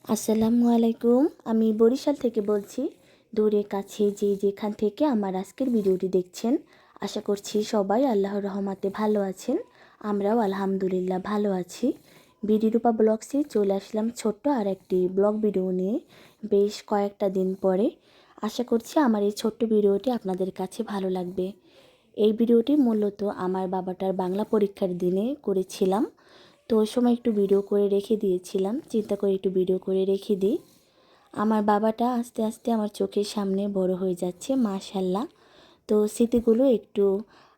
আসসালামু আলাইকুম। আমি বরিশাল থেকে বলছি। দূরে কাছে যে যেখান থেকে আমার আজকের ভিডিওটি দেখছেন, আশা করছি সবাই আল্লাহর রহমতে ভালো আছেন। আমরাও আলহামদুলিল্লাহ ভালো আছি। বিডিরূপা ব্লগসে চলে আসলাম ছোট্ট আর একটি ব্লগ ভিডিও নিয়ে বেশ কয়েকটা দিন পরে। আশা করছি আমার এই ছোট্ট ভিডিওটি আপনাদের কাছে ভালো লাগবে। এই ভিডিওটি মূলত আমার বাবাটার বাংলা পরীক্ষার দিনে করেছিলাম। তো ওই সময় একটু ভিডিও করে রেখে দিয়েছিলাম, চিন্তা করে একটু ভিডিও করে রেখে দিই। আমার বাবাটা আস্তে আস্তে আমার চোখের সামনে বড় হয়ে যাচ্ছে, মাশাআল্লাহ। তো স্মৃতিগুলো একটু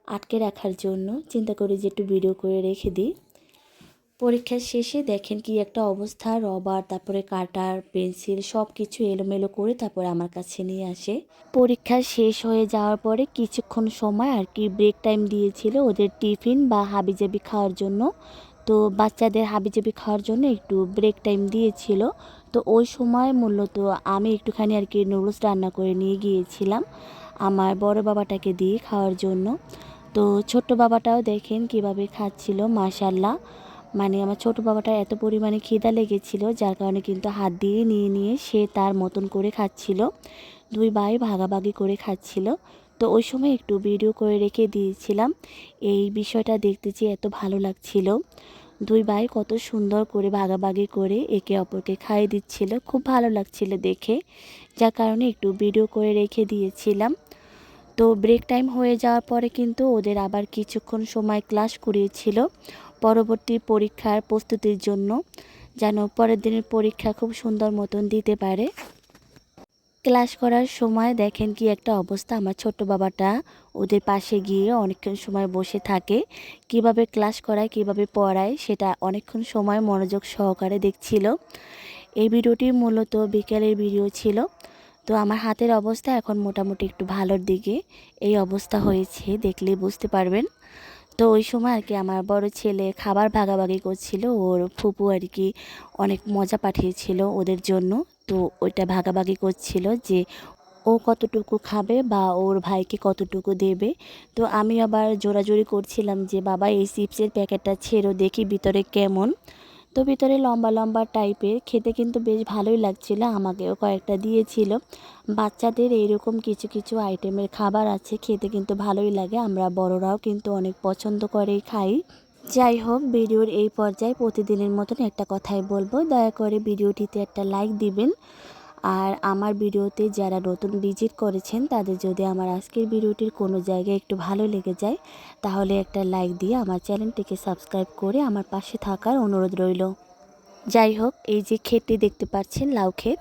আটকে রাখার জন্য চিন্তা করি যে একটু ভিডিও করে রেখে দিই। পরীক্ষার শেষে দেখেন কি একটা অবস্থা, রবার তারপরে কাটার পেন্সিল সব কিছু এলোমেলো করে তারপরে আমার কাছে নিয়ে আসে। পরীক্ষা শেষ হয়ে যাওয়ার পরে কিছুক্ষণ সময় আর কি ব্রেক টাইম দিয়েছিল ওদের টিফিন বা হাবিজাবি খাওয়ার জন্য। তো বাচ্চাদের হাবিজাবি খাওয়ার জন্য একটু ব্রেক টাইম দিয়েছিল। তো ওই সময় মূলত আমি একটুখানি আর কি নুডলস রান্না করে নিয়ে গিয়েছিলাম আমার বড় বাবাটাকে দিয়ে খাওয়ার জন্য। তো ছোট্ট বাবাটাও দেখেন কিভাবে খাচ্ছিল, মাশাআল্লাহ। মানে আমার ছোট বাবাটা এত পরিমাণে খিদা লেগেছিল যার কারণে কিন্তু হাত দিয়ে নিয়ে নিয়ে সে তার মতন করে খাচ্ছিল। দুই ভাই ভাগাভাগি করে খাচ্ছিল। তো ওই সময় একটু ভিডিও করে রেখে দিয়েছিলাম। এই বিষয়টা দেখতে চেয়ে এত ভালো লাগছিল। দুই ভাই কত সুন্দর করে ভাগাভাগি করে একে অপরকে খাইয়ে দিচ্ছিল, খুব ভালো লাগছিল দেখে, যার কারণে একটু ভিডিও করে রেখে দিয়েছিলাম। তো ব্রেক টাইম হয়ে যাওয়ার পরে কিন্তু ওদের আবার কিছুক্ষণ সময় ক্লাস করিয়েছিল পরবর্তী পরীক্ষার প্রস্তুতির জন্য, যেন পরের দিনের পরীক্ষা খুব সুন্দর মতন দিতে পারে। ক্লাস করার সময় দেখেন কি একটা অবস্থা, আমার ছোট্ট বাবাটা ওদের পাশে গিয়ে অনেকক্ষণ সময় বসে থাকে, কিভাবে ক্লাস করায় কিভাবে পড়ায় সেটা অনেকক্ষণ সময় মনোযোগ সহকারে দেখছিল। এই ভিডিওটি মূলত বিকেলের ভিডিও ছিল। তো আমার হাতের অবস্থা এখন মোটামুটি একটু ভালোর দিকে, এই অবস্থা হয়েছে দেখলেই বুঝতে পারবেন। তো ওই সময় আর কি আমার বড় ছেলে খাবার ভাগাভাগি করছিল, ওর ফুপু আর কি অনেক মজা পাঠিয়েছিল ওদের জন্য। তো ওইটা ভাগাভাগি করছিল যে ও কতটুকু খাবে বা ওর ভাইকে কতটুকু দেবে। তো আমি আবার জোরাজোরি করছিলাম যে বাবা এই চিপসের প্যাকেটটা ছেড়ো দেখি ভিতরে কেমন। তো ভিতরে লম্বা লম্বা টাইপের, খেতে কিন্তু বেশ ভালোই লাগছিল, আমাকেও কয়েকটা দিয়েছিল। বাচ্চাদের এইরকম কিছু কিছু আইটেমের খাবার আছে, খেতে কিন্তু ভালোই লাগে, আমরা বড়রাও কিন্তু অনেক পছন্দ করে খাই। যাই হোক, ভিডিওর এই পর্যায়ে প্রতিদিনের মতন একটা কথাই বলবো, দয়া করে ভিডিওটিতে একটা লাইক দিবেন। আর আমার ভিডিওতে যারা নতুন ভিজিট করেছেন তাদের যদি আমার আজকের ভিডিওটির কোনো জায়গায় একটু ভালো লেগে যায় তাহলে একটা লাইক দিয়ে আমার চ্যানেলটিকে সাবস্ক্রাইব করে আমার পাশে থাকার অনুরোধ রইল। যাই হোক, এই যে ক্ষেতটি দেখতে পাচ্ছেন লাউ ক্ষেত,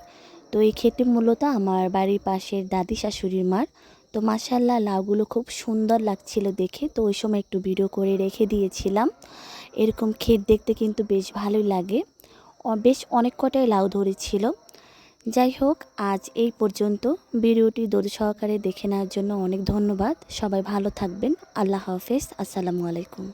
তো এই ক্ষেতটি মূলত আমার বাড়ির পাশের দাদি শাশুড়ির মার। তো মাশাআল্লাহ লাউগুলো খুব সুন্দর লাগছিল দেখে, তো ওই সময় একটু ভিডিও করে রেখে দিয়েছিলাম। এরকম ক্ষেত দেখতে কিন্তু বেশ ভালোই লাগে, বেশ অনেক কটাই লাউ ধরেছিল। যাই হোক, আজ এই পর্যন্ত। ভিডিওটি ধৈর্য সহকারে দেখে নেওয়ার জন্য অনেক ধন্যবাদ। সবাই ভালো থাকবেন। আল্লাহ হাফেজ। আসসালামু আলাইকুম।